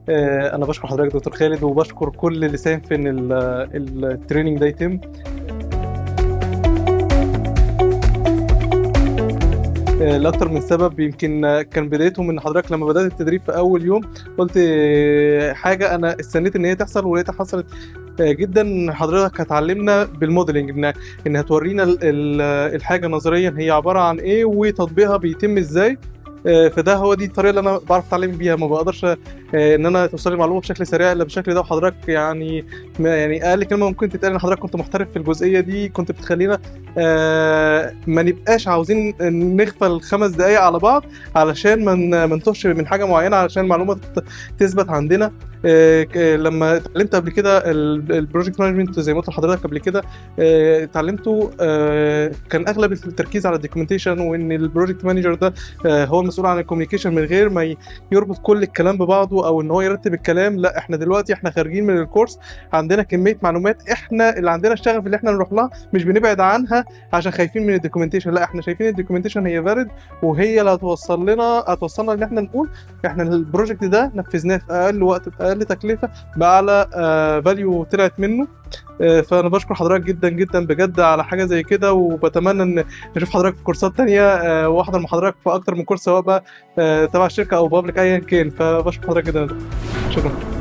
انا بشكر حضرتك دكتور خالد، وبشكر كل اللي ساهم في ان التريننج ده يتم. لاكتر من سبب. يمكن كان بدايتهم ان حضرتك لما بدات التدريب في اول يوم قلت حاجه انا استنيت ان هي تحصل ولقيتها حصلت جدا. حضرتك هتعلمنا بالموديلنج، ان هتورينا الحاجه نظريا هي عباره عن ايه وتطبيقها بيتم ازاي. فده هو دي الطريقه اللي انا بعرف اتعلم بيها. ما بقدرش ان انا توصل لي المعلومه بشكل سريع الا بالشكل ده. وحضرتك يعني اقل كلمه ممكن تتقال ان حضرتك كنت محترف في الجزئيه دي. كنت بتخلينا ما نبقاش عاوزين نغفل 5 دقايق على بعض علشان ما نتوهش من حاجه معينه، علشان المعلومه تثبت عندنا. لما اتعلمت قبل كده البروجكت مانجمنت زي ما قلت لحضرتك قبل كده، اتعلمته كان اغلب التركيز على الدوكيومنتيشن، وان البروجكت مانجر ده هو المسؤول عن الكوميونيكيشن من غير ما يربط كل الكلام ببعضه او ان هو يرتب الكلام. لا، احنا دلوقتي خارجين من الكورس عندنا كميه معلومات، احنا اللي عندنا الشغف اللي احنا نروح لها، مش بنبعد عنها عشان خايفين من الدوكيومنتيشن. لا، احنا شايفين الدوكيومنتيشن هي فاليد، وهي اللي هتوصلنا ان احنا نقول احنا البروجكت ده نفذناه في اقل وقت باقل تكلفه باعلى فاليو طلعت منه. فانا بشكر حضرتك جدا جدا بجد على حاجه زي كده، وبتمنى ان اشوف حضرتك في كورسات تانية واحضر مع حضرتك في اكتر من كورس، سواء بقى تبع الشركه او بابليك ايا كان. فبشكر حضرتك جدا. شكرا.